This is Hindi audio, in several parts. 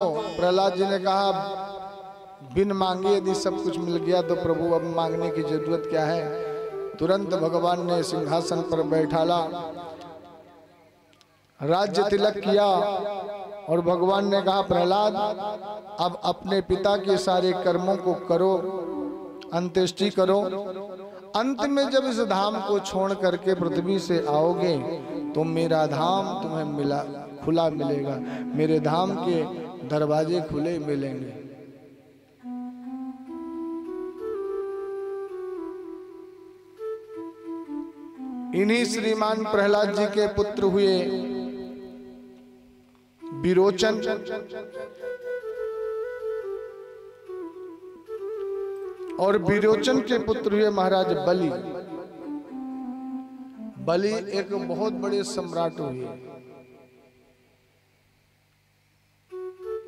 प्रहलाद जी ने कहा बिन मांगे यदि सब कुछ मिल गया तो प्रभु अब मांगने की जरूरत क्या है। तुरंत भगवान ने सिंहासन पर बैठाला, राज्य तिलक किया और भगवान ने कहा प्रहलाद अब अपने पिता के सारे कर्मों को करो, अंत्येष्टि करो। अंत में जब इस धाम को छोड़ करके पृथ्वी से आओगे तो मेरा धाम तुम्हें मिला खुला मिलेगा, मेरे धाम के दरवाजे खुले मिलेंगे। इन्हीं श्रीमान प्रहलाद जी के पुत्र हुए विरोचन, और विरोचन के पुत्र हुए महाराज बलि। बलि एक बहुत बड़े सम्राट हुए,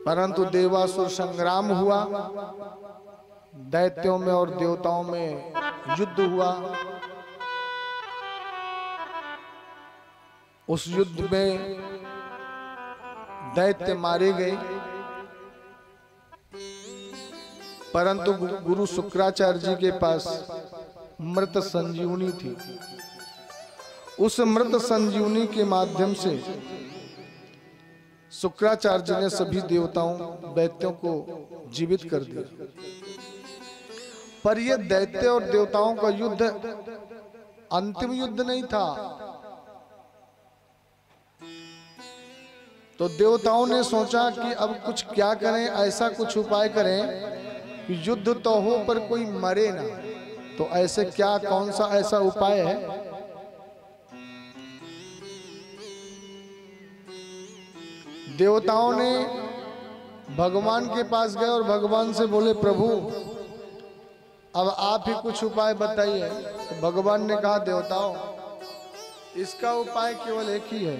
परंतु देवासुर संग्राम हुआ, दैत्यों में और देवताओं में युद्ध हुआ। उस युद्ध में दैत्य मारे गए, परंतु गुरु शुक्राचार्य जी के पास मृत संजीवनी थी। उस मृत संजीवनी के माध्यम से शुक्राचार्य जी ने सभी देवताओं दैत्यों को जीवित कर दिया। पर यह दैत्य और देवताओं का युद्ध अंतिम युद्ध नहीं था। तो देवताओं ने सोचा कि अब कुछ क्या करें, ऐसा कुछ उपाय करें कि युद्ध तो हो पर कोई मरे ना। तो ऐसे क्या, कौन सा ऐसा उपाय है? देवताओं ने भगवान के पास गए और भगवान से बोले प्रभु अब आप ही कुछ उपाय बताइए। तो भगवान ने कहा देवताओं इसका उपाय केवल एक ही है,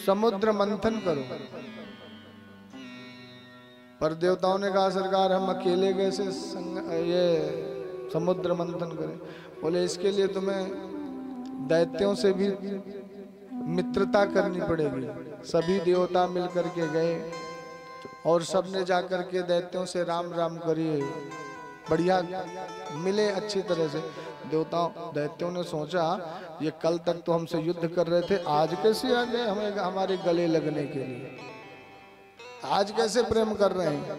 समुद्र मंथन करो। पर देवताओं ने कहा सरकार हम अकेले कैसे ये समुद्र मंथन करें। बोले इसके लिए तुम्हें दैत्यों से भी मित्रता करनी पड़ेगी। सभी देवता मिलकर के गए और सबने जाकर के दैत्यों से राम राम करिए, बढ़िया मिले अच्छी तरह से। दैत्यों ने सोचा ये कल तक तो हमसे युद्ध कर रहे थे, आज कैसे आ गए हमें हमारे गले लगने के लिए, आज कैसे प्रेम कर रहे हैं।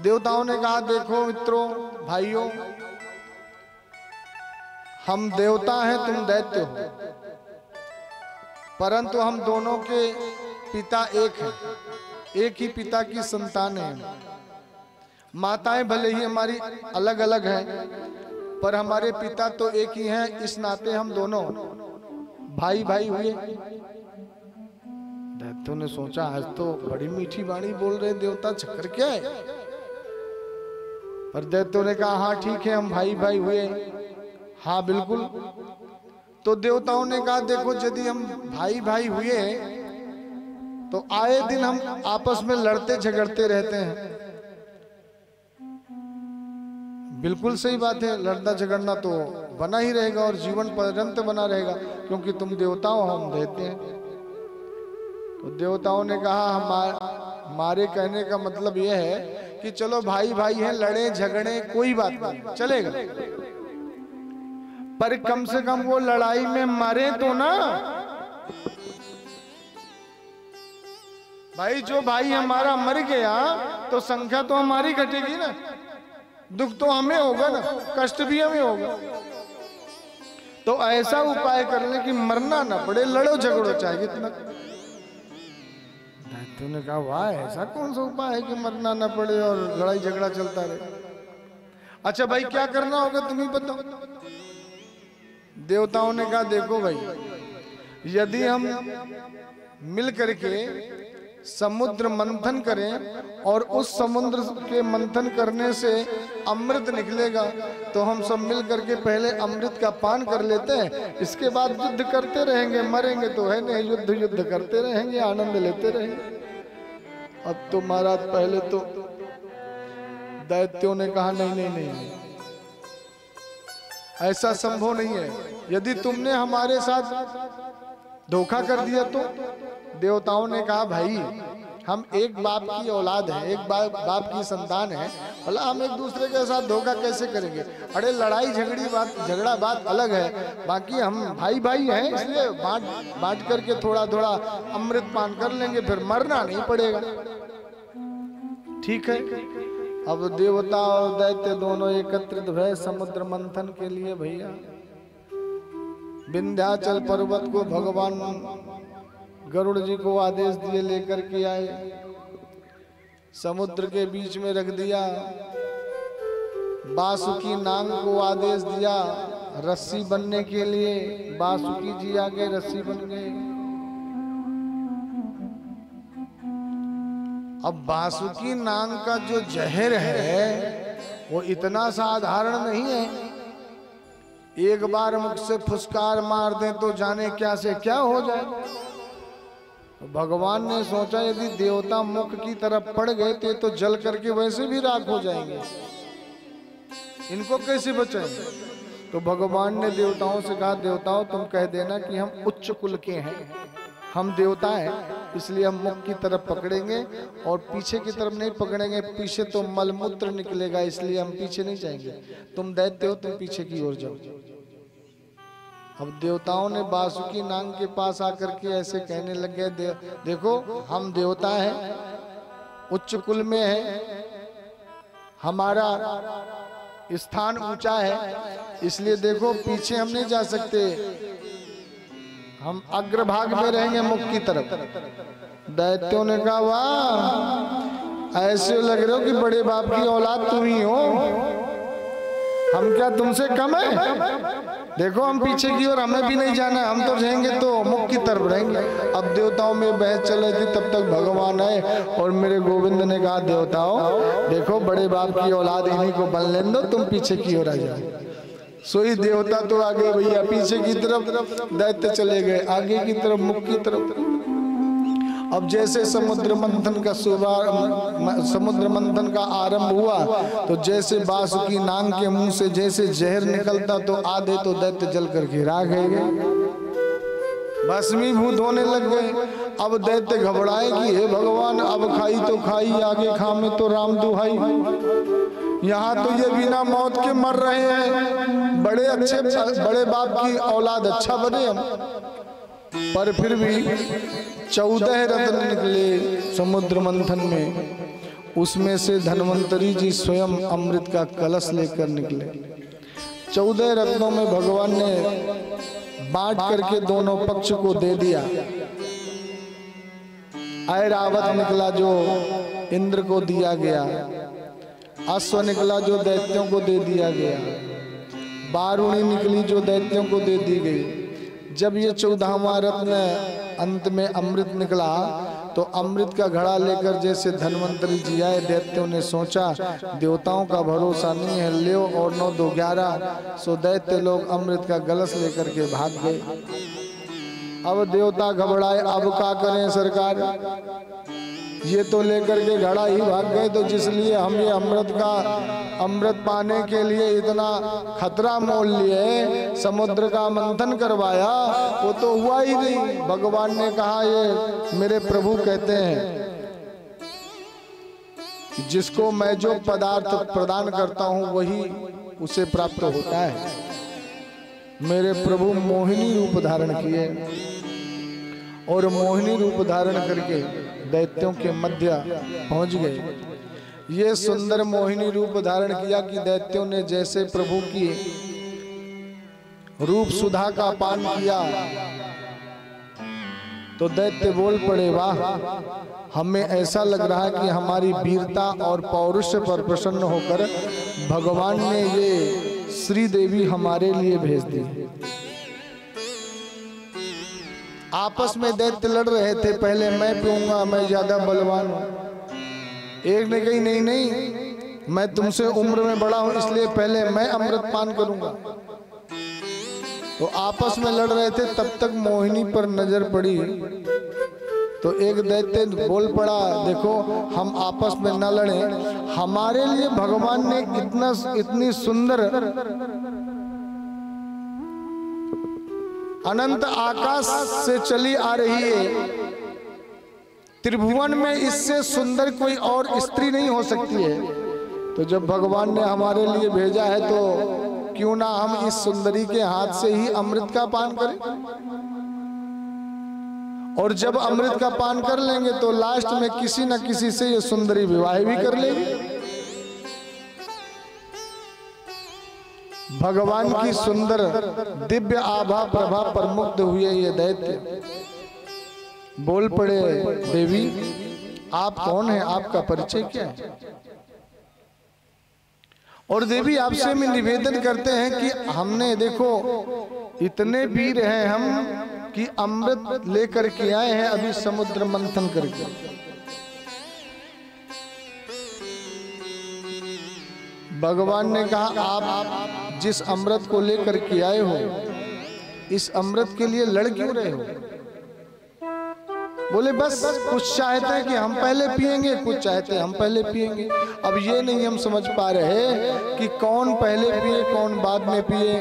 देवताओं ने कहा देखो मित्रों भाइयों, हम देवता हैं तुम दैत्य हो, परंतु हम दोनों के पिता एक हैं, एक ही पिता की संतान है। माताएं भले ही हमारी अलग अलग हैं पर हमारे पिता तो एक ही हैं, इस नाते हम दोनों भाई भाई हुए। दैत्यों ने सोचा आज तो बड़ी मीठी वाणी बोल रहे देवता, चक्कर क्या है। पर दैत्यों ने कहा हाँ ठीक है हम भाई भाई हुए, हाँ बिल्कुल। तो देवताओं ने कहा देखो यदि हम भाई भाई हुए तो आए दिन हम आपस में लड़ते झगड़ते रहते हैं। बिल्कुल सही बात है, लड़ना झगड़ना तो बना ही रहेगा और जीवन पर्यंत बना रहेगा, क्योंकि तुम देवता हो हम दैत्य हैं। तो देवताओं ने कहा हमारे कहने का मतलब यह है कि चलो भाई भाई हैं, लड़े झगड़े कोई बात नहीं चलेगा, पर कम से कम वो लड़ाई में मरे तो ना। भाई जो भाई हमारा मर गया तो संख्या तो हमारी घटेगी ना, दुख तो हमें होगा ना, कष्ट भी हमें होगा। तो ऐसा उपाय कर ले कि मरना ना पड़े, लड़ो झगड़ो चाहे कितना। तूने कहा वाह ऐसा कौन सा उपाय है कि मरना ना पड़े और लड़ाई झगड़ा चलता रहे। अच्छा भाई क्या करना होगा तुम ही बताओ। देवताओं ने कहा देखो भाई यदि हम मिल करके समुद्र मंथन करें और उस समुद्र के मंथन करने से अमृत निकलेगा तो हम सब मिल करके पहले अमृत का पान कर लेते हैं, इसके बाद युद्ध करते रहेंगे, मरेंगे तो है नहीं, युद्ध युद्ध करते रहेंगे, आनंद लेते रहेंगे। अब तो महाराज पहले तो दैत्यों ने कहा नहीं नहीं नहीं ऐसा संभव नहीं है, यदि तुमने हमारे साथ धोखा कर दिया तो देवताओं ने कहा भाई हम एक बाप की औलाद हैं, एक बाप की संतान है, बोला हम एक दूसरे के साथ धोखा कैसे करेंगे? अरे लड़ाई झगड़ा बात अलग है, बाकी हम भाई भाई हैं, इसलिए बांट करके थोड़ा थोड़ा अमृत पान कर लेंगे, फिर मरना नहीं पड़ेगा। ठीक है। अब देवता और दैत्य दोनों एकत्रित भय समुद्र मंथन के लिए भैया विंध्याचल पर्वत को भगवान गरुड़ जी को आदेश दिए लेकर के आए, समुद्र के बीच में रख दिया। बासुकी नाग को आदेश दिया रस्सी बनने के लिए, बासुकी जी आगे रस्सी बन गए। अब बासुकी नाग का जो जहर है वो इतना साधारण नहीं है, एक बार मुख से फुसकार मार दें तो जाने क्या से क्या हो जाए। तो भगवान ने सोचा यदि देवता मुख की तरफ पड़ गए तो जल करके वैसे भी राख हो जाएंगे, इनको कैसे बचाएंगे? तो भगवान ने देवताओं से कहा देवताओं तुम कह देना कि हम उच्च कुल के हैं, हम देवता हैं, इसलिए हम मुख की तरफ पकड़ेंगे और पीछे की तरफ नहीं पकड़ेंगे, पीछे तो मलमूत्र निकलेगा, इसलिए हम पीछे नहीं जाएंगे। तुम दैत्य हो, तुम पीछे की ओर जाओ। अब देवताओं ने बासुकी नाग के पास आकर के ऐसे कहने लग गए, देखो हम देवता हैं, उच्च कुल में हैं, हमारा स्थान ऊंचा है, इसलिए देखो पीछे हम नहीं जा सकते, हम अग्रभाग में रहेंगे मुख की तरफ। दैत्यों ने कहा वाह ऐसे लग रहे हो कि बड़े बाप की औलाद तुम ही हो, हम क्या तुमसे कम है? देखो हम पीछे की ओर, हमें भी नहीं जाना, हम तो रहेंगे तो मुख की तरफ रहेंगे। अब देवताओं में बहस चल रही थी, तब तक भगवान आए और मेरे गोविंद ने कहा देवताओं देखो बड़े बाप की औलाद इन्हीं को बन लेने दो, तुम पीछे की ओर आ जाओ। सोई देवता तो आगे भैया पीछे की तरफ, दैत्य चले गए आगे की तरफ मुख की तरफ। अब जैसे समुद्र मंथन का आरंभ हुआ तो जैसे बासुकी नाग के मुंह से जैसे जहर निकलता तो आधे तो दैत्य जल करके राख गए, भस्मीभूत होने लग गए। अब दैत्य घबराए कि हे भगवान अब खाई तो खाई, आगे खामे तो राम दुहाई, यहाँ तो ये बिना मौत के मर रहे हैं, बड़े अच्छे बड़े बाप की औलाद अच्छा बने हम। पर फिर भी 14 रत्न निकले समुद्र मंथन में, उसमें से धन्वंतरी जी स्वयं अमृत का कलश लेकर निकले। 14 रत्नों में भगवान ने बांट करके दोनों पक्ष को दे दिया। ऐरावत निकला जो इंद्र को दिया गया, अश्व निकला जो दैत्यों को दे दिया गया, बारूणी निकली जो दैत्यों को दे दी गई। जब ये 14वां रत्न अंत में अमृत निकला तो अमृत का घड़ा लेकर जैसे धन्वंतरी जी आए, दैत्यों ने सोचा देवताओं का भरोसा नहीं है, ले और 9 2 11, सो दैत्य लोग अमृत का कलश लेकर के भाग गए। अब देवता घबराए, अब क्या करें सरकार, ये तो लेकर के घड़ा ही भाग गए, तो जिसलिए हम ये अमृत पाने के लिए इतना खतरा मोल लिए समुद्र का मंथन करवाया, वो तो हुआ ही नहीं। भगवान ने कहा ये मेरे प्रभु कहते हैं जिसको मैं जो पदार्थ प्रदान करता हूँ वही उसे प्राप्त होता है। मेरे प्रभु मोहिनी रूप धारण किए और मोहिनी रूप धारण करके दैत्यों के मध्य पहुंच गए। ये सुंदर मोहिनी रूप धारण किया कि दैत्यों ने जैसे प्रभु की रूप सुधा का पान किया तो दैत्य बोल पड़े वाह, हमें ऐसा लग रहा है कि हमारी वीरता और पौरुष पर प्रसन्न होकर भगवान ने ये श्री देवी हमारे लिए भेज दी। आपस में दैत्य लड़ रहे थे, पहले मैं पीऊंगा, मैं ज्यादा बलवान हूं। एक ने कही नहीं नहीं, मैं तुमसे उम्र में बड़ा हूं इसलिए पहले मैं अमृत पान करूंगा। तो आपस में लड़ रहे थे, तब तक मोहिनी पर नजर पड़ी तो एक दैत्य बोल पड़ा देखो हम आपस में न लड़े, हमारे लिए भगवान ने इतनी सुंदर अनंत आकाश से चली आ रही है त्रिभुवन में इससे सुंदर कोई और स्त्री नहीं हो सकती है। तो जब भगवान ने हमारे लिए भेजा है तो क्यों ना हम इस सुंदरी के हाथ से ही अमृत का पान करें। और जब अमृत का पान कर लेंगे तो लास्ट में किसी न किसी से ये सुंदरी विवाह भी कर लेगी। भगवान की सुंदर दिव्य आभा प्रभा पर मुग्ध हुए ये दैत्य बोल पड़े, देवी आप कौन हैं, आपका परिचय क्या है। और देवी आपसे हम निवेदन करते हैं कि हमने देखो इतने वीर हैं हम कि अमृत लेकर के आए हैं अभी समुद्र मंथन करके। भगवान ने कहा आप जिस अमृत को लेकर के आए हो इस अमृत के लिए लड़ क्यों रहे हो। बोले बस कुछ चाहते हैं कि हम पहले पिएंगे, कुछ चाहते हैं हम पहले पिएंगे। अब ये नहीं हम समझ पा रहे कि कौन पहले पिए कौन बाद में पिए।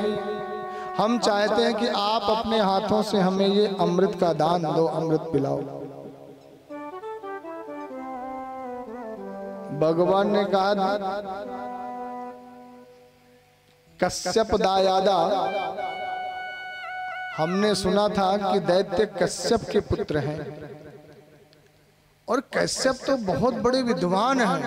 हम चाहते हैं कि आप अपने हाथों से हमें ये अमृत का दान दो, अमृत पिलाओ। भगवान ने कहा कश्यप दायादा, हमने सुना था कि दैत्य कश्यप के पुत्र हैं और कश्यप तो बहुत बड़े विद्वान हैं,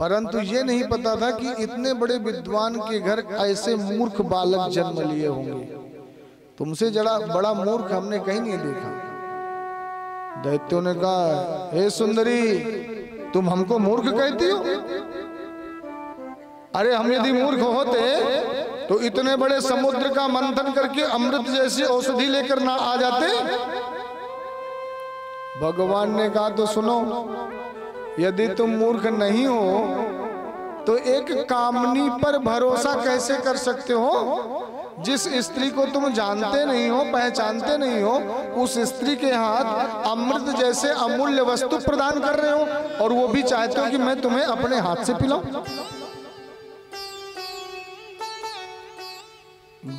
परंतु ये नहीं पता था कि इतने बड़े विद्वान के घर ऐसे मूर्ख बालक जन्म लिए होंगे। तुमसे बड़ा मूर्ख हमने कहीं नहीं देखा। दैत्यों ने कहा हे सुंदरी तुम हमको मूर्ख कहती हो। अरे हम यदि मूर्ख होते तो इतने बड़े समुद्र का मंथन करके अमृत जैसी औषधि लेकर ना आ जाते। भगवान ने कहा तो सुनो, यदि तुम मूर्ख नहीं हो तो एक कामनी पर भरोसा कैसे कर सकते हो जिस स्त्री को तुम जानते नहीं हो, पहचानते नहीं हो, उस स्त्री के हाथ अमृत जैसे अमूल्य वस्तु प्रदान कर रहे हो और वो भी चाहते हो कि मैं तुम्हें अपने हाथ से पिलाऊं।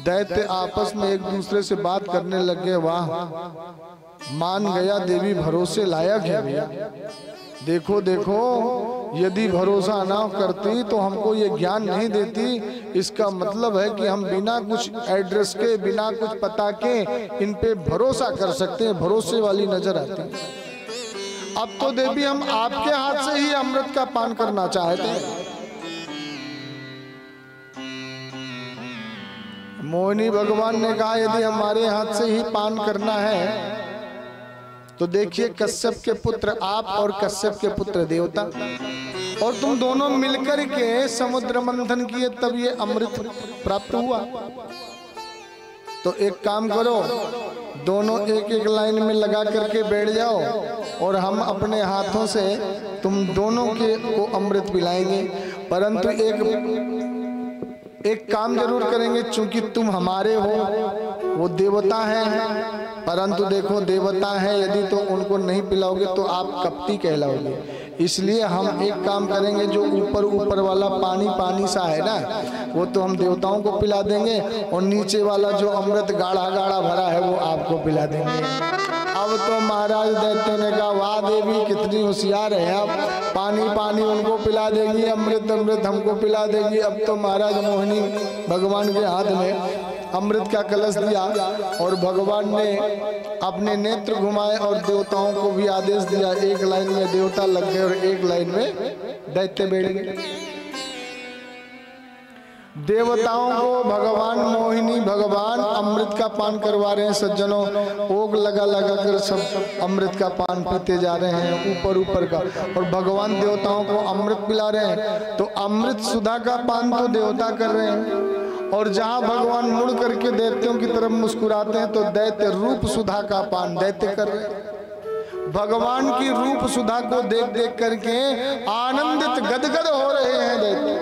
दैत्य आपस में एक दूसरे से बात करने लग गए, वाह मान गया देवी भरोसे लायक है भैया। देखो देखो यदि भरोसा ना करती तो हमको ये ज्ञान नहीं देती। इसका मतलब है कि हम बिना कुछ एड्रेस के बिना कुछ पता के इन पे भरोसा कर सकते हैं, भरोसे वाली नजर आती है। अब तो देवी हम आपके हाथ से ही अमृत का पान करना चाहते हैं। मोहिनी भगवान ने कहा यदि हमारे हाथ से ही पान करना है तो देखिए कश्यप के पुत्र आप और कश्यप के पुत्र देवता और तुम दोनों मिलकर के समुद्र मंथन किए तब ये अमृत प्राप्त हुआ। तो एक काम करो, दोनों एक एक लाइन में लगा करके बैठ जाओ और हम अपने हाथों से तुम दोनों के को अमृत पिलाएंगे। परंतु एक काम जरूर करेंगे, चूंकि तुम हमारे हो, वो देवता हैं, परंतु देखो देवता हैं यदि तो उनको नहीं पिलाओगे तो आप कपटी कहलाओगे। इसलिए हम एक काम करेंगे, जो ऊपर वाला पानी सा है ना वो तो हम देवताओं को पिला देंगे और नीचे वाला जो अमृत गाढ़ा भरा है वो आपको पिला देंगे। अब तो महाराज दैत्य ने कहा वाह देवी कितनी होशियार है, अब पानी उनको पिला देगी, अमृत हमको पिला देगी। अब तो महाराज मोहिनी भगवान के हाथ में अमृत का कलश दिया और भगवान ने अपने नेत्र घुमाए और देवताओं को भी आदेश दिया, एक लाइन में देवता लग गए और एक लाइन में दैत्य बैठ गए। देवताओं को भगवान अमृत का पान करवा रहे हैं। सज्जनों ओग लगा कर सब अमृत का पान पीते जा रहे हैं ऊपर का, और भगवान देवताओं को अमृत पिला रहे हैं। तो अमृत सुधा का पान तो देवता कर रहे हैं और जहां भगवान मुड़ करके दैत्यों की तरफ मुस्कुराते हैं तो दैत्य रूप सुधा का पान दैत्य कर रहे हैं। भगवान की रूप सुधा को देख करके आनंदित गदगद हो रहे हैं दैत्य।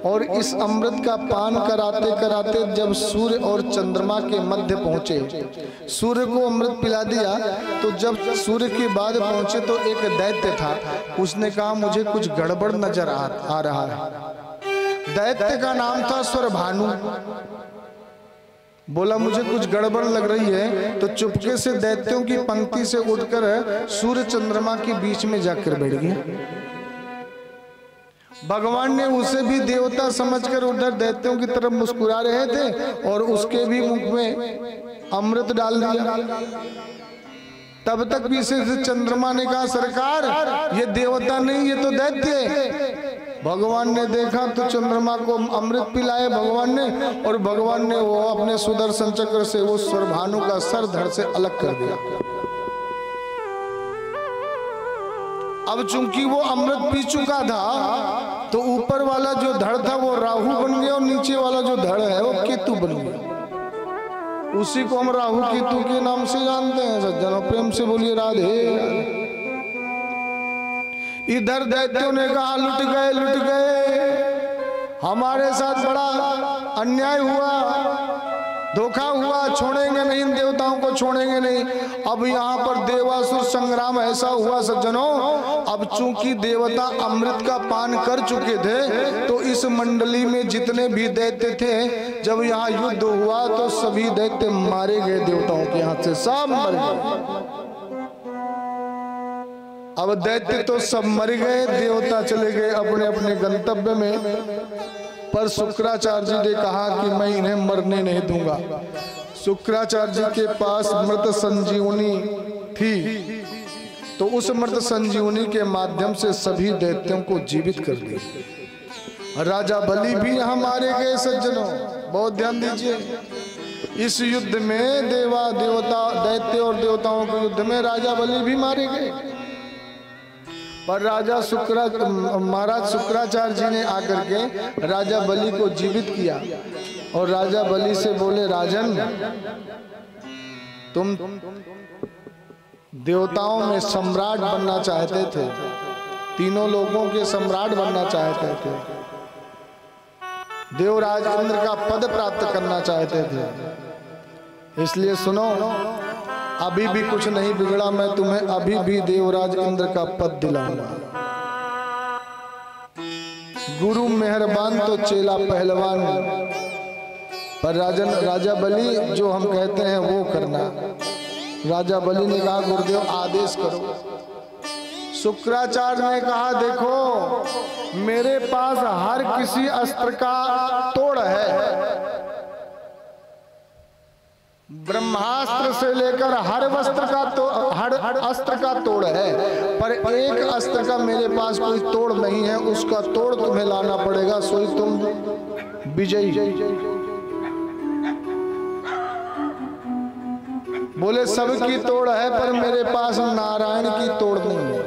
और इस अमृत का पान कराते जब सूर्य और चंद्रमा के मध्य पहुंचे, सूर्य को अमृत पिला दिया, तो जब सूर्य के बाद पहुंचे तो एक दैत्य था, उसने कहा मुझे कुछ गड़बड़ नजर आ रहा है। दैत्य का नाम था स्वरभानु। बोला मुझे कुछ गड़बड़ लग रही है, तो चुपके से दैत्यों की पंक्ति से उठकर सूर्य चंद्रमा के बीच में जाकर बैठ गया। भगवान ने उसे भी देवता समझकर उधर दैत्यों की तरफ मुस्कुरा रहे थे और उसके भी मुख में अमृत डाल दिया। तब तक पीछे से चंद्रमा ने कहा सरकार ये देवता नहीं ये तो दैत्य है। भगवान ने देखा तो चंद्रमा को अमृत पिलाया भगवान ने, और भगवान ने वो अपने सुदर्शन चक्र से वो स्वरभानु का सर धड़ से अलग कर दिया। अब चूंकि वो अमृत पी चुका था तो ऊपर वाला जो धड़ था वो राहु बन गया और नीचे वाला जो धड़ है वो केतु बन गया। उसी को हम राहु केतु के नाम से जानते हैं सज्जनों। प्रेम से बोलिए राधे। इधर दैत्यों ने कहा लुट गए, हमारे साथ बड़ा अन्याय हुआ, धोखा हुआ, छोड़ेंगे नहीं, देवताओं को छोड़ेंगे नहीं। अब यहाँ पर देवासुर संग्राम ऐसा हुआ सज्जनों, अब चूंकि देवता अमृत का पान कर चुके थे तो इस मंडली में जितने भी दैत्य थे, जब यहाँ युद्ध हुआ तो सभी दैत्य मारे गए देवताओं के हाथ से, सब मर गए। अब दैत्य तो सब मर गए, देवता चले गए अपने अपने गंतव्य में। पर शुक्राचार्य जी ने कहा कि मैं इन्हें मरने नहीं दूंगा। शुक्राचार्य जी के पास मृत संजीवनी थी, तो उस मृत संजीवनी के माध्यम से सभी दैत्यों को जीवित कर दिया। राजा बलि भी यहाँ मारे गए सज्जनों, बहुत ध्यान दीजिए। इस युद्ध में दैत्य और देवताओं के युद्ध में राजा बलि भी मारे गए। पर महाराज शुक्राचार्य जी ने आकर के राजा बलि को जीवित किया और राजा बलि से बोले राजन तुम देवताओं में सम्राट बनना चाहते थे, तीनों लोगों के सम्राट बनना चाहते थे, देवराज इंद्र का पद प्राप्त करना चाहते थे। इसलिए सुनो, अभी भी कुछ नहीं बिगड़ा, मैं तुम्हें अभी भी देवराज इंद्र का पद दिलाऊंगा। गुरु मेहरबान तो चेला पहलवान। पर राजा बलि जो हम कहते हैं वो करना। राजा बलि ने कहा गुरुदेव आदेश करो। शुक्राचार्य ने कहा देखो मेरे पास हर किसी अस्त्र का तोड़ है, ब्रह्मास्त्र से लेकर हर अस्त्र का तोड़ है, पर एक अस्त्र का मेरे पास कोई तोड़ नहीं है, उसका तोड़ तुम्हें लाना पड़ेगा, सोई तुम विजयी। बोले सबकी तोड़ है पर मेरे पास नारायण की तोड़ नहीं है।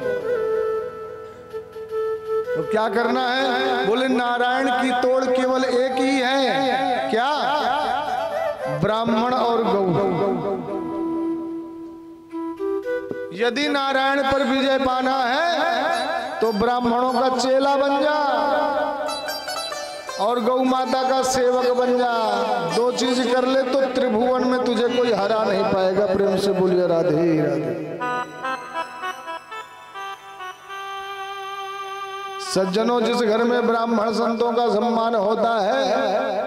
तो क्या करना है? बोले नारायण की तोड़ केवल एक ही है, क्या? ब्राह्मण और गौ। यदि नारायण पर विजय पाना है तो ब्राह्मणों का चेला बन जा और गौ माता का सेवक बन जा। दो चीज कर ले तो त्रिभुवन में तुझे कोई हरा नहीं पाएगा। प्रेम से बोलिए राधे राधे। सज्जनों, जिस घर में ब्राह्मण संतों का सम्मान होता है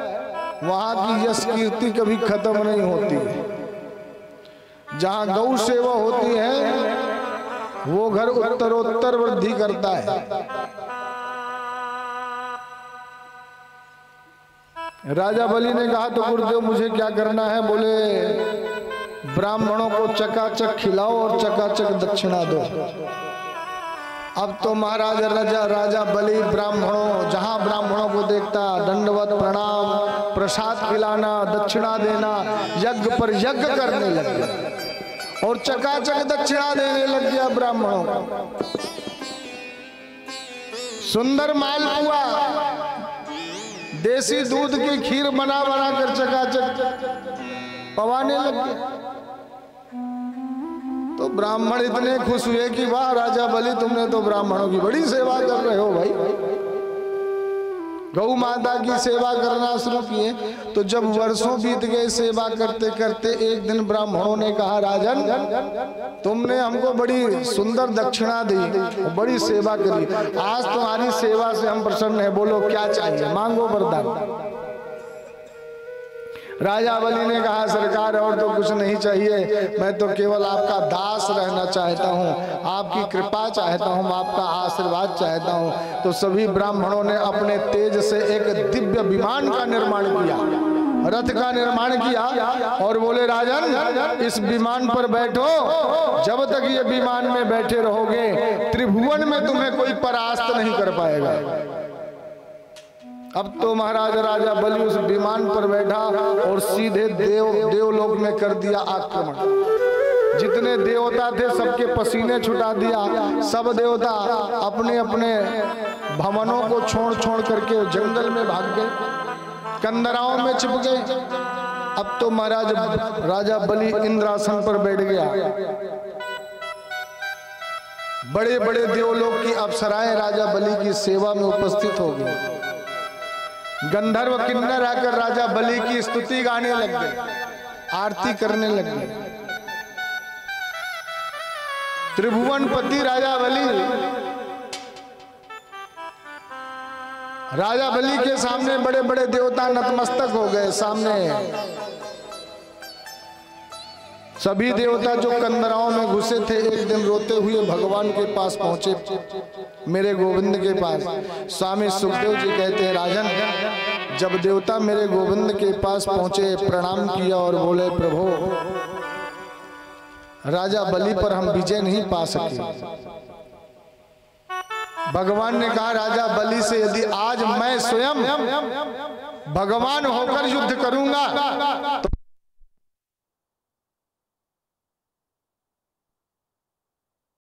वहां की यश कीर्ति कभी खत्म नहीं होती। जहां गौ सेवा होती है वो घर उत्तरोत्तर वृद्धि करता है। राजा बलि ने कहा तो गुरुदेव मुझे क्या करना है? बोले ब्राह्मणों को चकाचक खिलाओ और चकाचक दक्षिणा दो। अब तो महाराज राजा बलि जहां ब्राह्मणों को देखता दंडवत प्रणाम, प्रसाद खिलाना, दक्षिणा देना, यज्ञ पर यज्ञ करने लग गया और चकाचक दक्षिणा देने लग गया ब्राह्मणों को। सुंदर मालपुआ, देसी दूध की खीर बना कर चकाचक पवाने लग गया। तो ब्राह्मण इतने खुश हुए कि वाह राजा बलि तुमने तो ब्राह्मणों की बड़ी सेवा कर रहे हो भाई। गौ माता की सेवा करना शुरू किए। तो जब वर्षों बीत गए सेवा करते करते एक दिन ब्राह्मणों ने कहा राजन तुमने हमको बड़ी सुंदर दक्षिणा दी, बड़ी सेवा करी, आज तुम्हारी सेवा से हम प्रसन्न हैं, बोलो क्या चाहिए, मांगो वरदान। राजा बलि ने कहा सरकार और तो कुछ नहीं चाहिए, मैं तो केवल आपका दास रहना चाहता हूँ, आपकी कृपा चाहता हूँ, आपका आशीर्वाद चाहता हूँ। तो सभी ब्राह्मणों ने अपने तेज से एक दिव्य विमान का निर्माण किया, रथ का निर्माण किया और बोले राजन इस विमान पर बैठो, जब तक ये विमान में बैठे रहोगे त्रिभुवन में तुम्हें कोई परास्त नहीं कर पाएगा। अब तो महाराज राजा बलि उस विमान पर बैठा और सीधे देवलोक में कर दिया आक्रमण। जितने देवता थे सबके पसीने छुटा दिया, सब देवता अपने अपने भवनों को छोड़ छोड़ करके जंगल में भाग गए, कंदराओं में छिप गए। अब तो महाराज राजा बलि इंद्रासन पर बैठ गया। बड़े बड़े देवलोक की अप्सराएं राजा बलि की सेवा में उपस्थित हो गई। गंधर्व किन्नर आकर राजा बलि की स्तुति गाने लग गए, आरती करने लग गए। त्रिभुवनपति राजा बलि के सामने बड़े बड़े देवता नतमस्तक हो गए। सामने सभी देवता जो कंदराओं में घुसे थे एक दिन रोते हुए भगवान के पास पहुंचे, मेरे गोविंद के पास। स्वामी सुखदेव जी कहते हैं राजन जब देवता मेरे गोविंद के पास पहुंचे, प्रणाम किया और बोले प्रभु राजा बलि पर हम विजय नहीं पा सके। भगवान ने कहा राजा बलि से यदि आज मैं स्वयं भगवान होकर युद्ध करूंगा